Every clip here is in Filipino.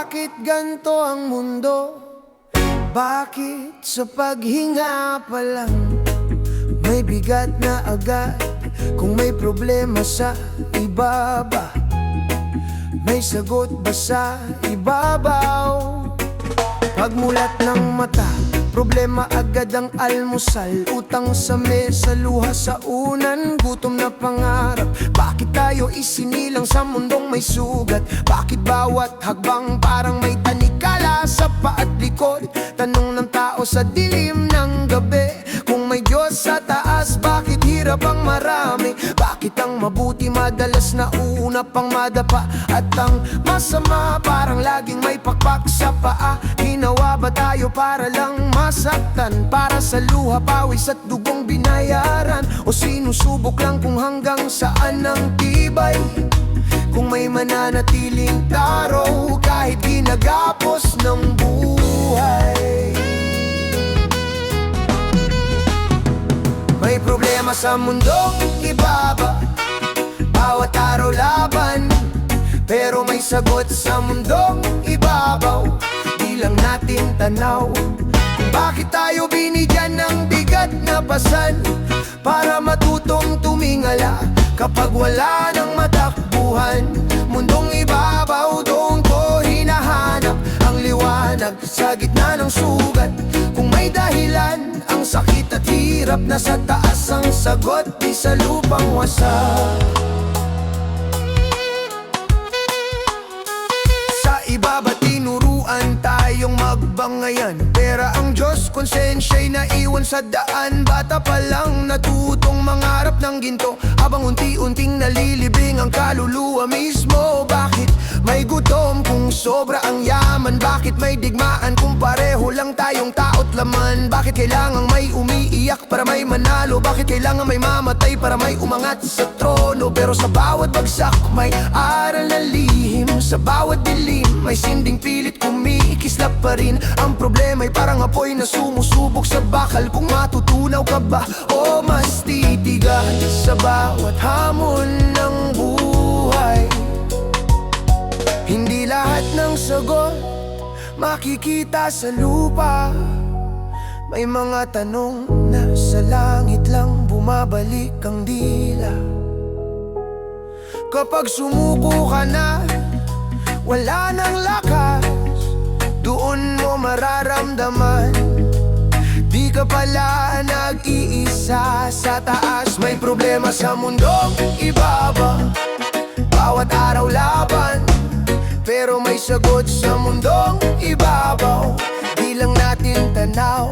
Bakit ganto ang mundo? Bakit sa paghinga pa lang may bigat na agad? Kung may problema sa ibaba, may sagot ba sa ibabaw? Pagmulat ng mata, problema agad ang almusal. Utang sa mesa, luha sa unan, gutom na pangarap. Bakit tayo isinilang sa mundong may sugat? Bakit bawat hagbang parang may tanikala sa paa at likod? Tanong ng tao sa dilim ng gabi. Kung may Diyos sa taas, bakit hirap ang marami? Bakit ang mabuti madalas na una pang madapa? At ang masama parang laging may pakpak sa paa. Ginawa ba tayo para lang masaktan? Para sa luha, pawis at dugong binayaran? O sinusubok lang kung hanggang saan ang tibay? Kung may mananatiling taro kahit ginagapos ng buhay. May problema sa mundong ibaba, bawat araw laban. Pero may sagot sa mundong ibabaw, di lang natin tanaw. Bakit tayo binigyan ng bigat na pasan? Para matutong tumingala kapag wala ng matakbuhan. Mundong ibabaw, doon ko hinahanap ang liwanag sa gitna ng sugat. Kung may dahilan, ang sakit at hirap, nasa taas ang sagot, di sa lupang wasak. Sa ibaba tinuruan tayong magbangayan, pera ang Diyos, konsensya'y naiwan sa daan. Bata pa lang natutong mangarap ng ginto, habang unti-unting nalilibing ang kaluluwa mismo. Bakit may gutom kung sobra ang yaman? Bakit may digmaan kung pareho lang tayong tao't laman? Bakit kailangang may umiiyak para may manalo? Bakit kailangan may mamatay para may umangat sa trono? Pero sa bawat bagsak may aral na lihim, sa bawat dilim may sinding pilit kumikislap pa rin. Ang problema'y parang apoy na sumusubok sa bakal. Kung matutunaw ka ba o mas titigas sa bawat hamon ng buhay? Hindi lahat ng sagot makikita sa lupa. May mga tanong na sa langit lang bumabalik ang dila. Kapag sumuko ka na, wala nang lakas, doon mo mararamdaman di ka pala nag-iisa sa taas. May problema sa mundong ibaba, bawat araw laban. Pero may sagot sa mundong ibabaw, di lang natin tanaw.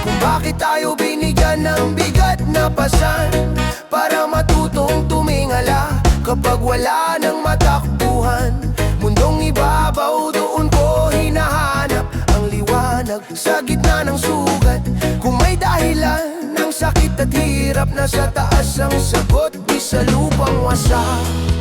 Kung bakit tayo binigyan ng bigat na pasan? Para matutong tumingala kapag wala ng matakbuhan. Mundong ibabaw, doon ko hinahanap ang liwanag sa gitna ng sugat. Kung may dahilan ng sakit at hirap, nasa taas ang sagot, di sa lupang wasak.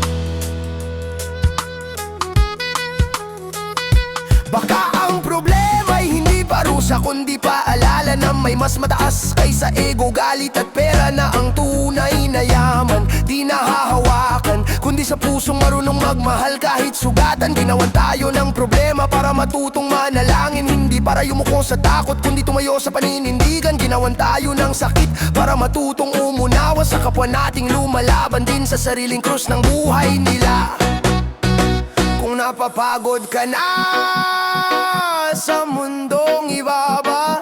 Baka ang problema'y hindi parusa, kundi paalala na may mas mataas kaysa ego, galit at pera, na ang tunay na yaman di nahahawakan, kundi sa pusong marunong magmahal kahit sugatan. Ginawan tayo ng problema para matutong manalangin, hindi para yumuko sa takot, kundi tumayo sa paninindigan. Ginawan tayo ng sakit para matutong umunawa sa kapwa nating lumalaban din sa sariling krus ng buhay nila. Kung napapagod ka na sa mundong ibaba,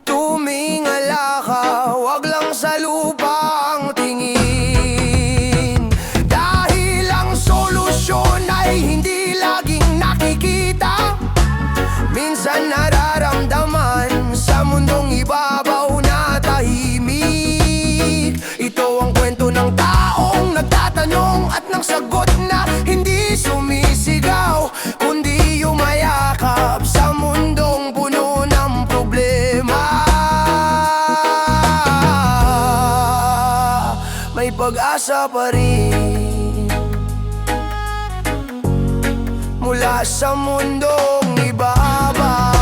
tumingala ka, wag lang sa lupa ang tingin. Dahil ang solusyon ay hindi laging nakikita, minsan nararamdaman sa mundong ibabaw na tahimik. Ito ang kwento ng taong nagtatanong at ng sagot na hindi sumisigaw, kundi yumayakap sa mundong puno ng problema. May pag-asa pa rin mula sa mundong ibabaw.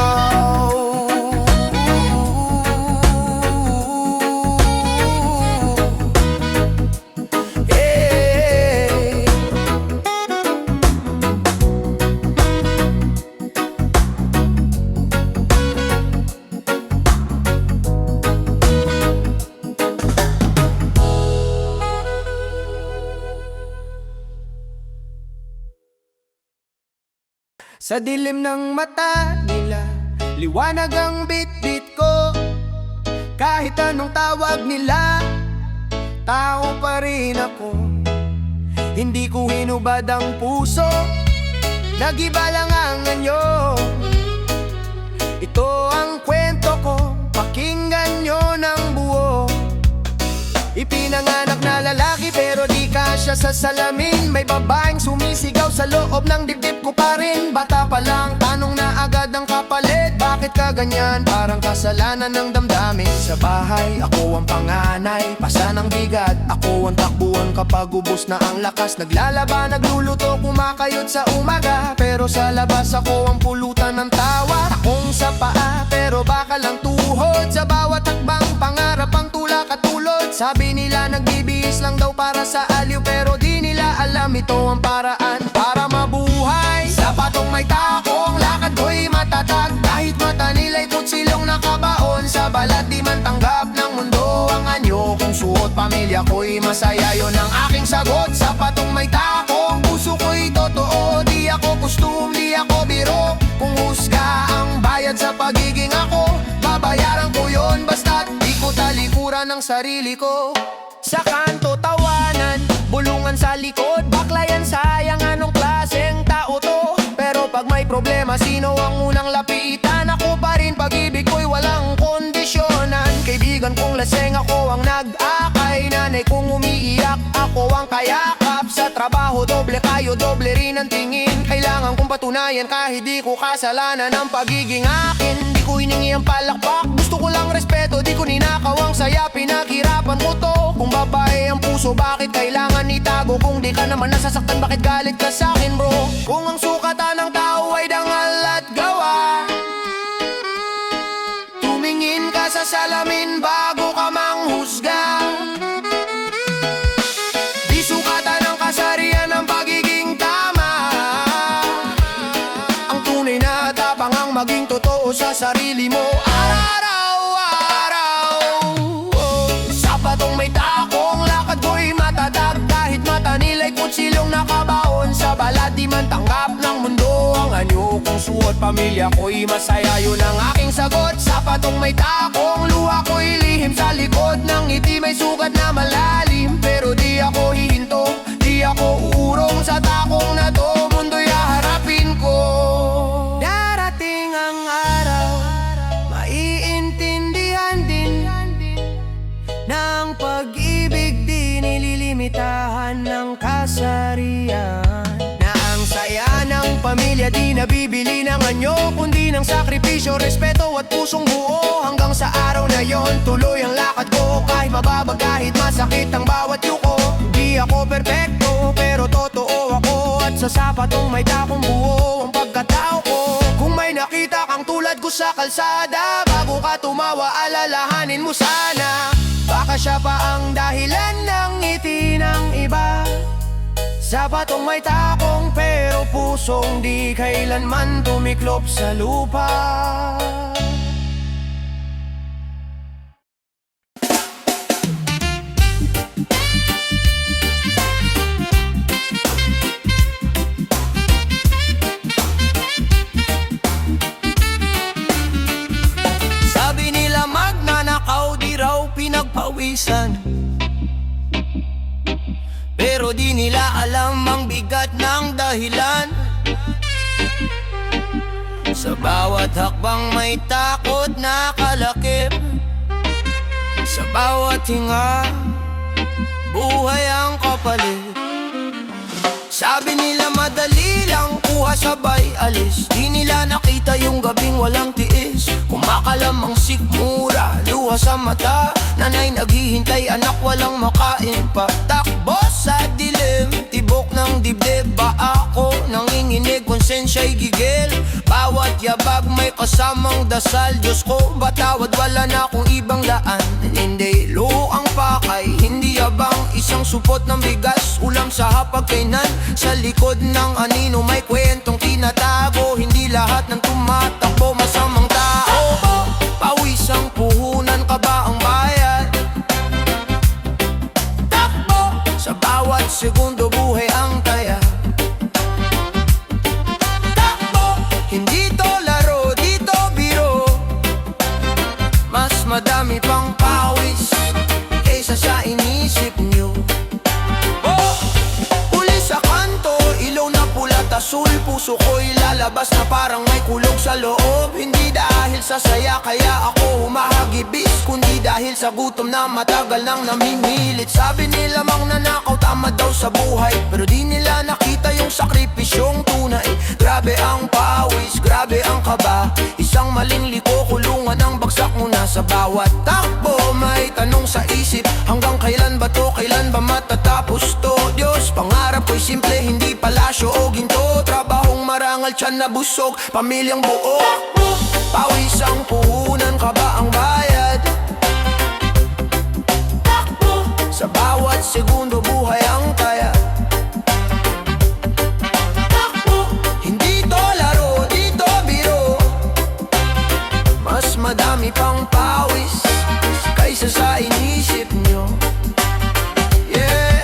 Sa dilim ng mata nila, liwanag ang bit-bit ko. Kahit anong tawag nila, tao pa rin ako. Hindi ko hinubad ang puso, nag-iba lang ang anyo. Ito ang kwento ko, pakinggan nyo ng buo. Ipinanganak na lalaki pero di kasya sa salamin. May babaeng sumisigaw sa loob ng dibdib ko pa rin. Bata pa lang, tanong na agad ang kapalit. Bakit ka ganyan? Parang kasalanan ng damdamin. Sa bahay, ako ang panganay, pasa ng bigat. Ako ang takbuhan kapag ubos na ang lakas. Naglalaba, nagluluto, kumakayod sa umaga. Pero sa labas ako ang pulutan ng tawa. Takong sa paa, pero baka lang tuhod. Sa bawat hakbang, pangarap ang tulak at tulod. Sabi nila nagbibihis lang daw para sa aliw, pero di nila alam ito ang paraan para mabuhay. Sa patong may takong, lakad ko'y matatag. Kahit mata nila'y kutsilong nakabaon. Sa balat di man tanggap ng mundo ang anyo. Kung suot pamilya ko'y masaya, yon ang aking sagot. Sa patong may takong, puso ko'y totoo. Di ako kustum, di ako biro. Kung husga ang bayad sa pagiging ako, babayaran ko yon basta't di ko talikuran ng sarili ko. Sa kanto tawanan, bulungan sa likod. Baklayan sayang, anong klaseng tao to? Pero pag may problema, sino ang unang lapitan? Ako pa rin, pag-ibig ko'y walang kondisyonan. Kaibigan kong laseng, ako ang nag-akay. Nanay kong umiiyak, ako ang kayakap. Sa trabaho, doble kayo, doble rin ang tingin. Kailangan kong patunayan kahit di ko kasalanan ang pagiging akin. Di ko hiningi ang palakpak, gusto ko lang respeto. Di ko ninakaw ang saya, pinaghirapan ko to. Kung babae ang puso, bakit kailangan itago? Kung di ka naman nasasaktan, bakit galit ka sa'kin bro? Kung ang sukatan ng tao ay dangal at gawa, tumingin ka sa salamin bago ka manghusga. Di sukatan ng kasarian ng pagiging tama. Ang tunay na tapang ang maging totoo sa sarili mo. Araw-araw, sa patong may takong, lakad ko'y matatag. Kahit mata nila'y kutsilong nakabaon. Sa balat di man tanggap ng mundo ang anyo. Kung suot pamilya ko'y masaya, yun ang aking sagot. Sa patong may takong, luha ko'y lihim. Sa likod ng ngiti may sugat na malalim. Pero di ako hihinto, di ako uurong. Sa takong na to, mundo'y haharapin ko. Darating ang araw, maiintindihan din ng pag-ibig di nililimitahan ng kasarian. Na ang saya ng pamilya di nabibili ng anyo, kundi ng sakripisyo, respeto at pusong buo. Hanggang sa araw na yon, tuloy ang lakad ko. Kahit mababag, kahit masakit ang bawat yuko. Di ako perpekto, pero totoo ako. At sa sapatong may takong buo ang pagkatao ko. Kung may nakita kang tulad ko sa kalsada, bago ka tumawa, alalahanin mo sana. Baka siya pa ang dahilan ng ngiti ng iba. Sa patong may takong, pero pusong di kailanman tumiklop sa lupa. Sabi nila magnanakaw di raw pinagpawisan, pero di nila alam ang bigat ng dahilan. Sa bawat hakbang may takot na kalakip. Sa bawat hinga, buhay ang kapalit. Sabi nila madali lang, kuha sabay alis. Di nila nakita yung gabing walang tiis. Kumakalamang sikmura, luha sa mata. Nanay naghihintay, anak walang makain pa. Takbo sa dilim, tibok ng dibdib. Ba ako nanginginig, konsensya'y gigil. Bawat yabag may kasamang dasal. Diyos ko, batawad, wala na akong ibang daan. Hindi luang pakay, hindi abang. Isang supot ng bigas, ulam sa hapagkainan. Sa likod ng anino may kwentong tinatago. Hindi lahat ng tumatakbo masamang tao. Pawis ang puhunan, ka ba ang bayad? Takbo sa bawat segundo, buhay ang taya. Takbo Hindi to laro, dito biro. Mas madami pang pawis kaysa sa inisip nyo. Oh, uli sa kanto, ilaw na pula't asul. Puso ko'y lalabas na parang may kulog sa loob. Hindi dahil sa saya kaya ako humahagibis, kundi dahil sa gutom na matagal nang namimilit. Sabi nila mang nanakaw tama daw sa buhay, pero di nila nakita yung sakripisyong tunay. Grabe ang pawis, grabe ang kaba. Isang maling liko, kulungan ang bagsak mo na sa bawat takbo. May tanong sa isip, hanggang kailan ba to? Kailan ba matatapos to? Diyos, pangarap ko'y simple, hindi palasyo o ginto. Trabahong marangal, tiyan na busog, pamilyang buo. Pawis ang puhunan, kaba ang bayad. Sa bawat segundo buhay ang taya. Hindi to laro, dito biro. Mas madami pang pawis kaysa sa inisip nyo. Yeah,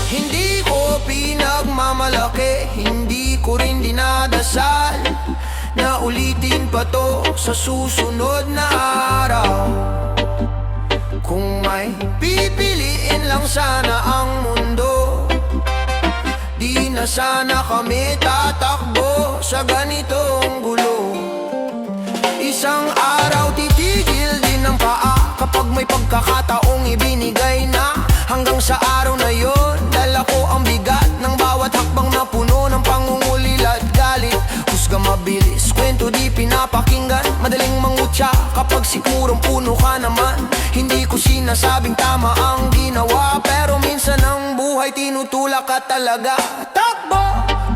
hindi ko pinagmamalaki, hindi ko rin dinadasal na ulitin pa to sa susunod na araw. Kung may pipiliin lang sana ang mundo, di na sana kami tatakbo sa ganitong gulo. Isang araw titigil din ang paa kapag may pagkakataong ibinigay na. Hanggang sa araw na yon, dala ko ang bigat ng bawat hakbang na puno ng pangungulila at galit. Husga mabilis, kwento di pinapakinggan, madaling mangutya kapag sigurong puno ka naman. Hindi ko sinasabing tama ang ginawa, pero minsan ang buhay tinutulak ka talaga. Takbo!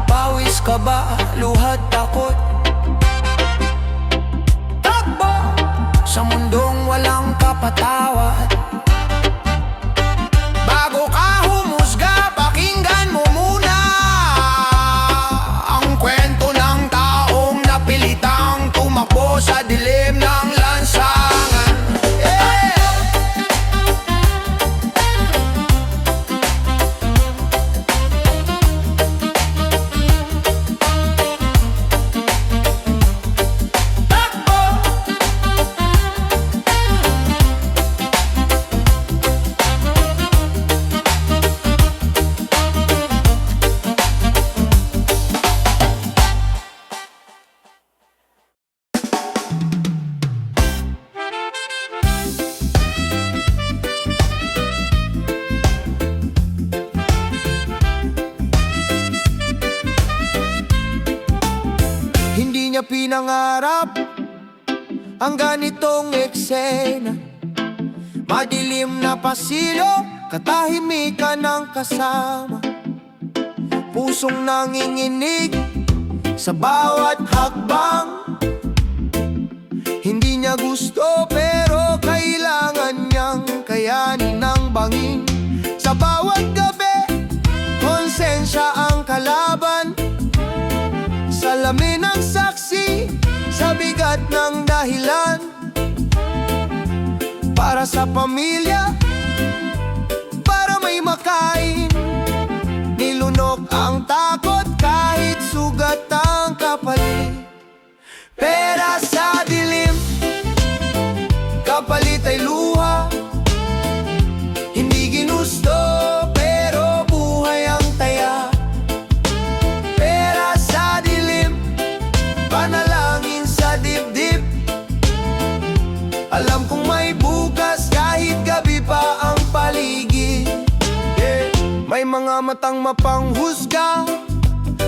Pawis ka ba? Luhat takot? Takbo! Sa mundong walang kapatawad. Bago ka humusga, pakinggan mo muna ang kwento ng taong napilitang tumakbo sa dilim ng lansangan. Hindi niya pinangarap ang ganitong eksena. Madilim na pasilyo, katahimikan ng kasama. Pusong nanginginig sa bawat hakbang. Hindi niya gusto pero kailangan niyang kayanin ng bangin. Sa bawat gabi, konsensya ang kalaban. Salamin ang saksi sa bigat ng dahilan. Para sa pamilya, para may makain. Nilunok ang takot kahit sugat ang kapalit. Pera sa dilim, kapalit ay luha. Hindi ginusto pero buhay ang taya. Pera sa dilim, panalangin sa dibdib. Alam kong may bukas kahit gabi pa ang paligid. May mga matang mapanghusga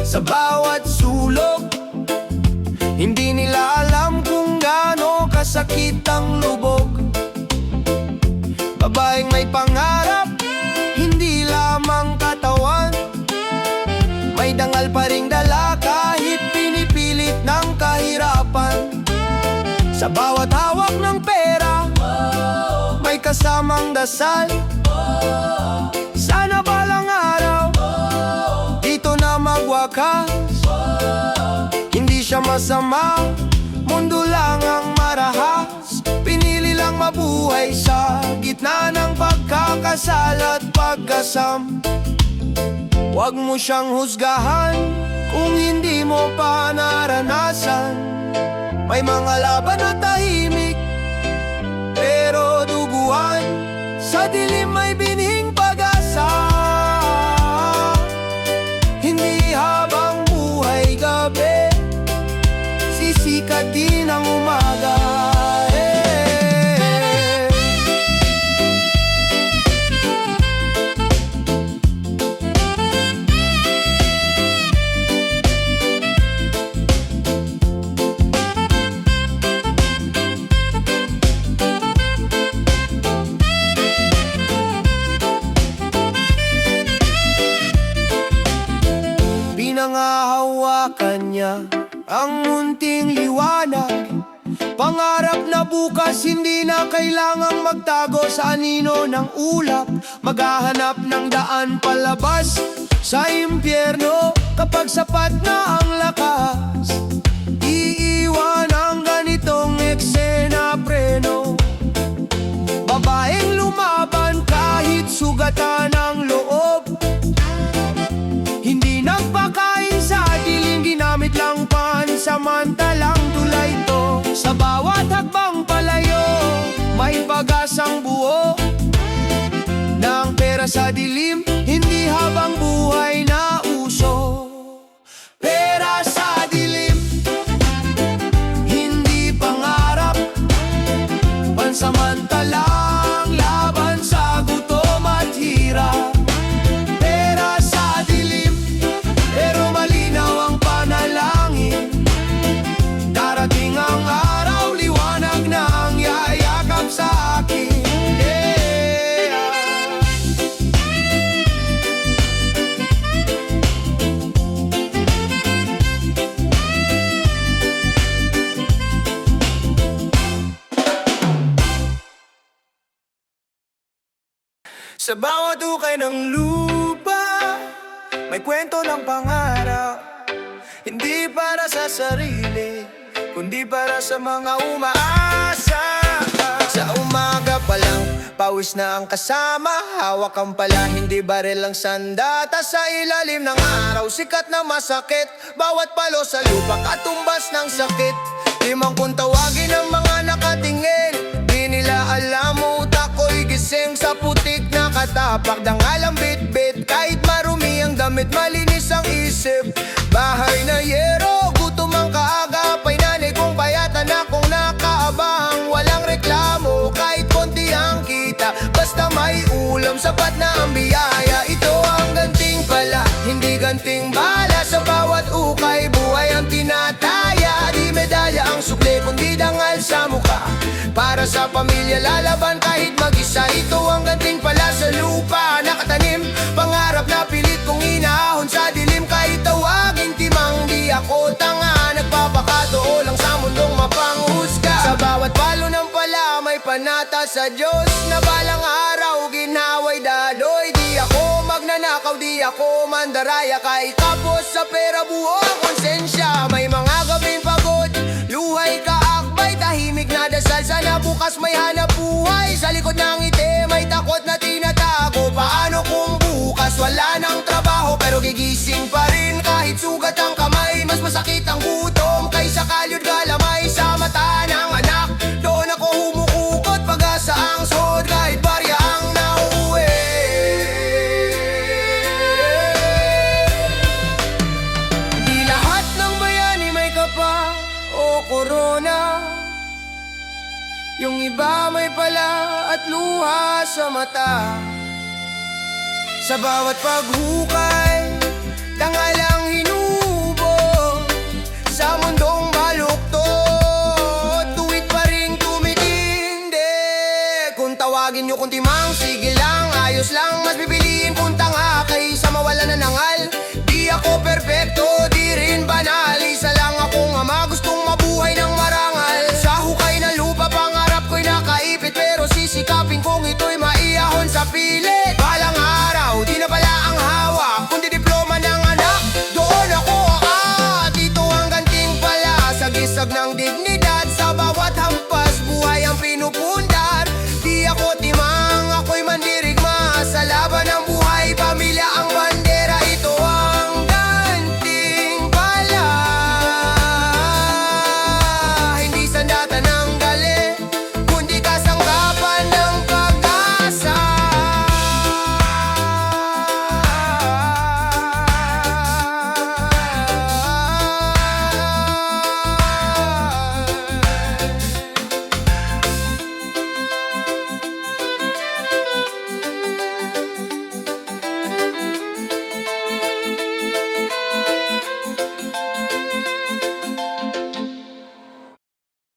sa bawat sulok. Hindi nila alam kung gaano kasakit ang lubog. Babaeng may pangarap, hindi lamang katawan. May dangal pa ring dala kahit pinipilit ng kahirapan. Sa bawat hawak ng pera, may kasamang dasal. Sana balang araw, dito na magwakas. Hindi siya masama, mundo lang ang marahas. Pinili lang mabuhay sa gitna ng pagkakasal at pagkasam. Huwag mo siyang husgahan Kung hindi mo pa naranasan, may mga laban na tahimik, pero duguan sa dilim may binhing pag-asa. Hindi habang buhay gabi, sisikat din ang umaga. Pinangahawakan niya ang munting liwanag, pangarap na bukas hindi na kailangang magtago sa anino ng ulap. Maghahanap ng daan palabas sa impyerno kapag sapat na ang lakas. Iiwan ang ganitong eksena preno, babaeng lumaban kahit sugatan ang loob. Hindi nagpakain sa dilim, ginamit lang pansamantalang tulay ito. Sa bawat hakbang palayo, may pag-asang buo ng pera sa dilim, hindi habang buhay na uso. Pera sa dilim, hindi pangarap, pansamantalang laban sa gutom at hirap. Sa bawat ukay ng lupa, may kwento ng pangarap. Hindi para sa sarili, kundi para sa mga umaasa. Sa umaga pa lang, pawis na ang kasama. Hawak ang pala, hindi baril ang sandata. Sa ilalim ng araw, sikat na masakit. Bawat palo sa lupa, katumbas ng sakit. Limang kung tawagin ang mga nakatingin, di nila alam utak ko'y gising sa putik na katapak. Dangalang bit-bit, kahit marumi ang damit, malinis ang isip. Bahay na yero, gutom ang kaagapay. Nanay kong payatan akong nakaabang. Walang reklamo, kahit konti ang kita. Basta may ulam, sapat na ang biyaya. Ito ang ganting pala, hindi ganting bala. Sa bawat ukay, buhay ang tinataya. Di medalya ang sukle, kundi dangal sa mukha. Para sa pamilya lalaban kahit mag-isa. Ito ang ganting pala sa lupa nakatanim. Pangarap na pilit kong inahon sa dilim. Kahit tawaging timang di ako tanga, nagpapakatoo lang sa mundong mapanghusga. Sa bawat palo ng pala may panata sa Diyos, na balang araw ginaway daloy. Di ako magnanakaw, di ako mandaraya. Kahit tapos sa pera buo ang konsensya. May mga gabing pagod, luhay kaakbay, tahimik na dasal. Sana bukas may hanap buhay. Sa likod ng ngiti may takot na tinatago. Paano kung bukas wala ng trabaho, pero gigising pa rin kahit sugat ang kamay. Mas masakit ang gutom kaysa kalyod galamay sa mata ng anak. Doon ako humukukot, pag-asa ang sod kahit barya ang nauwi. Di lahat ng bayani may kapa o korona. Yung iba may pala at luha sa mata. Sa bawat paghukay, tangalang hinubog sa mundong baluktot. Tuwid pa rin tumitindi. Kung tawagin nyo kung timang, sige lang, ayos lang. Mas pipiliin kung tanga kaysa mawala na nangal. Di ako perpekto, di rin banal. Isa lang akong ama, gustong mabuhay ng marangal. Sa hukay na lupa, pangarap ko'y nakaipit, pero sisikapin kong ito'y maiyahon sa pilit. Balang araw, di na pala ang hawak, kundi diploma ng anak. Doon ako aangat, ito ang ganting pala. Sa gisag ng dignidad, sa bawat hampas, buhay ang pinupundar. Di ako timang, ako'y mandirigma. Sa laban ng buhay, pamilya ang bandera. Ito ang ganting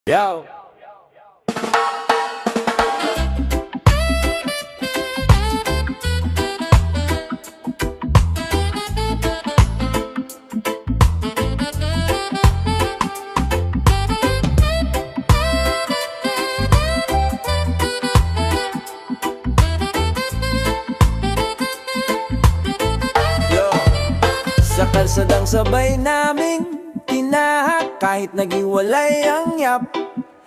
Yo. Yo. Sa kalsadang sabay naming tinahak, kahit naghiwalay ang yap,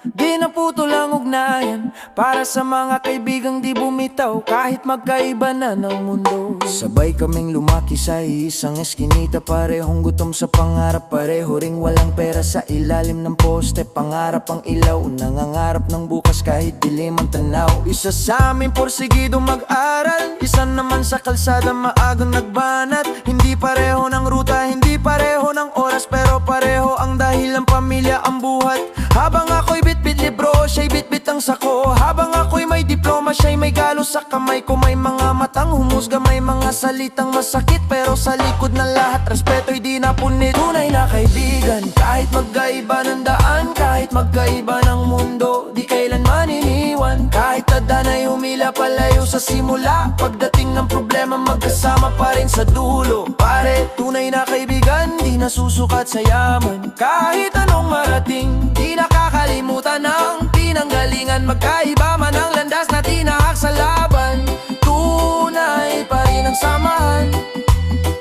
di naputol ang ugnayan. Para sa mga kaibigang di bumitaw, kahit magkaiba na ng mundo. Sabay kaming lumaki sa isang eskinita, parehong gutom sa pangarap, pareho ring walang pera sa ilalim ng poste. Pangarap ang ilaw, nangangarap ng bukas kahit dilim ang tanaw. Isa sa amin porsigido mag-aral, isa naman sa kalsada maagang nagbanat. Hindi pareho ng ruta, hindi pareho ng oras, pero pareho ang dahilan, pamilya ang buhat. Habang ako'y bitbit libro, siya'y bitbit ang sako. Habang ako'y may diploma, siya'y may galo sa kamay ko. May mga matang humusga, may mga salitang masakit, pero sa likod ng lahat, respeto'y di napunit. Tunay na kaibigan, kahit magkaiba ng daan, kahit magkaiba ng mundo, di kailanman iniwan. Kahit tadana'y humila palayo sa simula, pagdating ng problema magkasama pa rin sa dulo. Pare, tunay na kaibigan, di nasusukat sa yaman. Kahit anong marating, di nakakalimutan ang pinanggalingan. Magkaiba man ang landas na tinahak sa laban, tunay pa rin ang samahan.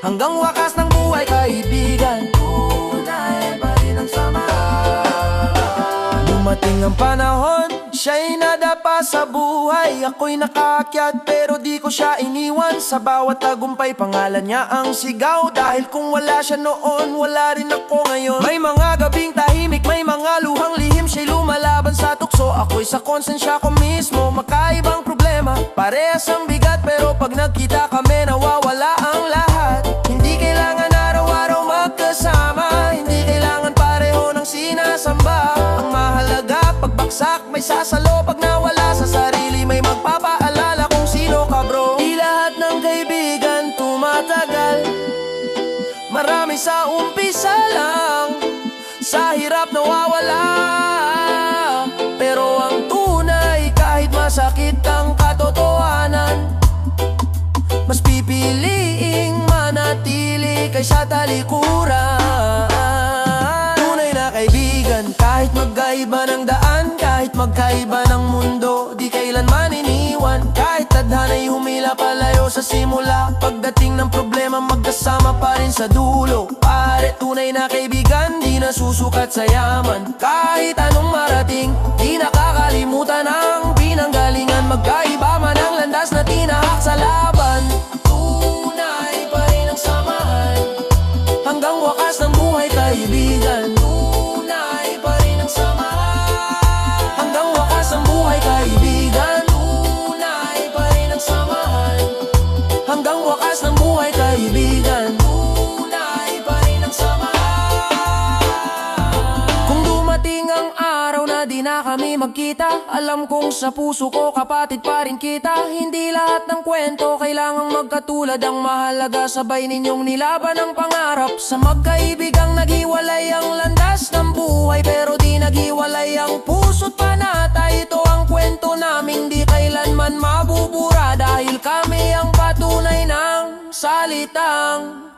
Hanggang wakas ng buhay kaibigan, tunay pa rin ang samahan. Dumating ang panahon, siya'y nadapa sa buhay. Ako'y nakaakyat pero di ko siya iniwan. Sa bawat tagumpay pangalan niya ang sigaw. Dahil kung wala siya noon, wala rin ako ngayon. May mga gabing tahimik, may mga luhang lihim, siya'y lumalaban sa tukso. Ako'y sa konsensya ko mismo, makaibang problema, parehas ang bigat, pero pag nagkita kami nawawala ang lahat. Hindi kailangan araw-araw magkasama, hindi kailangan pareho ng sinasamba. Ang mahalaga pagbaksak may sasalo, pag nawala sa sarili may magpapaalala kung sino ka bro. Di lahat ng kaibigan tumatagal, marami sa umpisa lang, sa hirap nawawala. Pero ang tunay, kahit masakit ang katotohanan, mas pipiliing manatili kaysa talikuran. Tunay na kaibigan, kahit magkaiba ng daan, kahit magkaiba ng mundo, di kailanman iniwan. Kahit tadhana'y humila palayo sa simula, pagdating ng problema magkasama pa rin sa dulo. Pare, tunay na kaibigan, di nasusukat sa yaman. Kahit anong marating, di nakakalimutan ang pinanggalingan. Magkaiba man ang landas na tinahak sa laban, tunay pa rin ang samahan. Hanggang wakas ng buhay kaibigan, tunay pa rin ang samahan. Hanggang wakas ng buhay kaibigan, tunay pa rin ang samahan. Hanggang wakas ng buhay kaibigan, tunay pa rin ang samahan. Kung dumating ang araw na di na kami magkita, alam kong sa puso ko kapatid pa rin kita. Hindi lahat ng kwento kailangang magkatulad, ang mahalaga sabay ninyong nilaban ang pangarap. Sa magkaibigang naghiwalay ang landas ng buhay, pero di naghiwalay ang puso't panata. Ito ang kwento naming di kailanman mabubura, dahil kami ang patunay ng salitang